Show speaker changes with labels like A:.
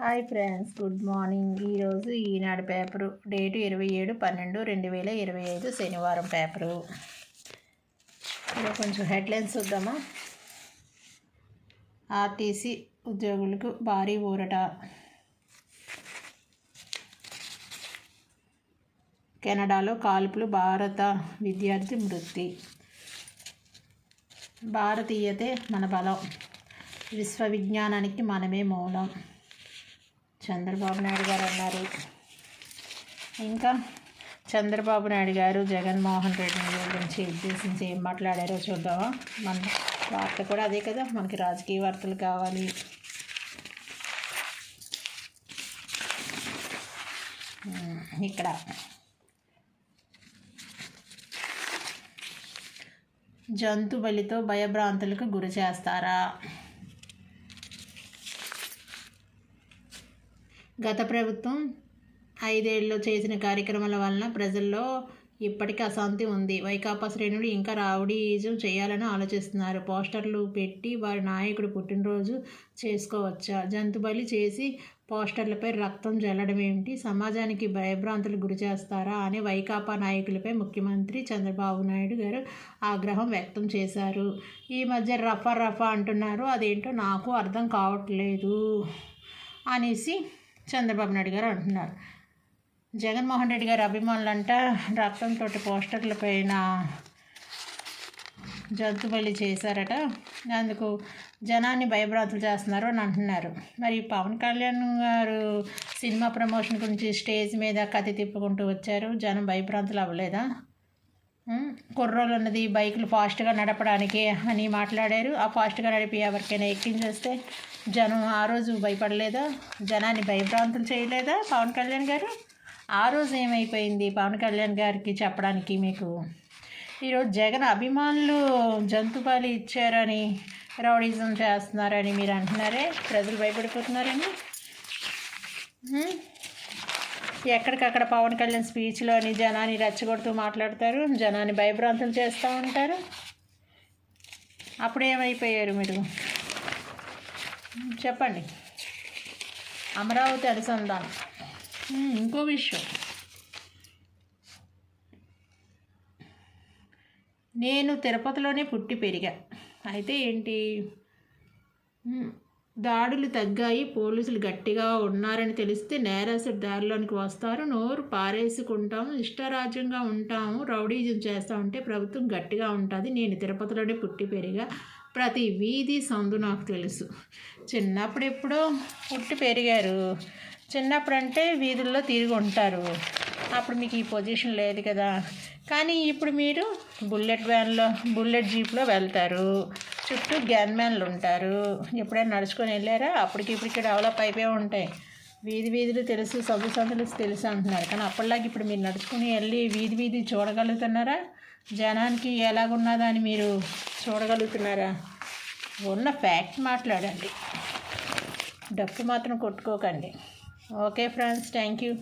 A: Hi friends, good morning. ఈరోజు ఈనాడు paper, date 27/12/2025 శనివారం paper. ఇలా కొంచెం హెడ్లైన్స్ చూద్దామా. ఆర్టీసీ ఉద్యోగులకు భారీ ఊరట. కెనడాలో కాల్పులు, భారత విద్యార్థి మృతి. భారతీయతే మన బలం, విశ్వవిజ్ఞానానికి మనమే మూలం, చంద్రబాబు నాయుడు గారు అన్నారు. ఇంకా చంద్రబాబు నాయుడు గారు జగన్మోహన్ రెడ్డి గురించి ఉద్దేశించి ఏం మాట్లాడారో చూద్దామా. మన వార్త కూడా అదే కదా, మనకి రాజకీయ వార్తలు కావాలి. ఇక్కడ జంతు బలితో భయభ్రాంతులకు గురి చేస్తారా? గత ప్రభుత్వం 5 ఏళ్ళలో చేసిన కార్యక్రమాల వలన ప్రజల్లో ఇప్పటికీ అశాంతి ఉంది. వైకాపా శ్రేణులు ఇంకా రౌడీయిజం చేయాలని ఆలోచిస్తున్నారు. పోస్టర్లు పెట్టి వారి నాయకుడు పుట్టినరోజు చేసుకోవచ్చా? జంతు బలి చేసి పోస్టర్లపై రక్తం జల్లడం ఏమిటి? సమాజానికి భయభ్రాంతులు గురి చేస్తారా అని వైకాపా నాయకులపై ముఖ్యమంత్రి చంద్రబాబు నాయుడు గారు ఆగ్రహం వ్యక్తం చేశారు. ఈ మధ్య రఫా అంటున్నారు, అదేంటో నాకు అర్థం కావట్లేదు అనేసి చంద్రబాబు నాయుడు గారు అంటున్నారు. జగన్మోహన్ రెడ్డి గారి అభిమానులంట రక్తంతో పోస్టర్ల పైన జంతు బలి చేశారట. అందుకు జనాన్ని భయభ్రాంతులు చేస్తున్నారు అని అంటున్నారు. మరి పవన్ కళ్యాణ్ గారు సినిమా ప్రమోషన్ గురించి స్టేజ్ మీద కత్తి తిప్పుకుంటూ వచ్చారు. జనం భయభ్రాంతులు అవ్వలేదా? కుర్రోలు ఉన్నది బైకులు ఫాస్ట్గా నడపడానికి అని మాట్లాడారు. ఆ ఫాస్ట్గా నడిపి ఎవరికైనా ఎక్కించేస్తే జనం ఆ రోజు భయపడలేదా? జనాన్ని భయభ్రాంతులు చేయలేదా పవన్ కళ్యాణ్ గారు? ఆ రోజు ఏమైపోయింది పవన్ కళ్యాణ్ గారికి చెప్పడానికి మీకు? ఈరోజు జగన్ అభిమానులు జంతు బలి ఇచ్చారని, రౌడీజం చేస్తున్నారని మీరు అంటున్నారే, ప్రజలు భయపడిపోతున్నారని. ఎక్కడికక్కడ పవన్ కళ్యాణ్ స్పీచ్లోని జనాన్ని రెచ్చగొడుతూ మాట్లాడతారు, జనాన్ని భయభ్రాంతులు చేస్తూ ఉంటారు. అప్పుడు ఏమైపోయారు మీరు చెప్పండి. అమరావతి అనుసంధానం. ఇంకో విషయం, నేను తిరుపతిలోనే పుట్టి పెరిగా. అయితే ఏంటి, దాడులు తగ్గాయి, పోలీసులు గట్టిగా ఉన్నారని తెలిస్తే నేరస్తుడు దారిలోనికి వస్తారు, నోరు పారేసుకుంటాము, ఇష్టరాజ్యంగా ఉంటాము, రౌడీజం చేస్తూ ఉంటే ప్రభుత్వం గట్టిగా ఉంటుంది. నేను తిరుపతిలోనే పుట్టి పెరిగా, ప్రతి వీధి సందు నాకు తెలుసు. చిన్నప్పుడు ఎప్పుడో పుట్టి పెరిగారు, చిన్నప్పుడు అంటే వీధుల్లో తిరిగి ఉంటారు, అప్పుడు మీకు ఈ పొజిషన్ లేదు కదా. కానీ ఇప్పుడు మీరు బుల్లెట్ జీప్లో వెళ్తారు, చుట్టూ గ్యాన్మ్యాన్లు ఉంటారు. ఎప్పుడైనా నడుచుకొని వెళ్ళారా? అప్పటికిప్పటికి డెవలప్ అయిపోయి ఉంటాయి, వీధులు తెలుసు, సందులు తెలుసు అంటున్నారు. కానీ అప్పటిలాగా ఇప్పుడు మీరు నడుచుకుని వెళ్ళి వీధి చూడగలుగుతున్నారా? జనానికి ఎలాగున్నదా అని మీరు చూడగలుగుతున్నారా? ఉన్న ఫ్యాక్ట్ మాట్లాడండి, డప్పు మాత్రం కొట్టుకోకండి. Okay friends, thank you.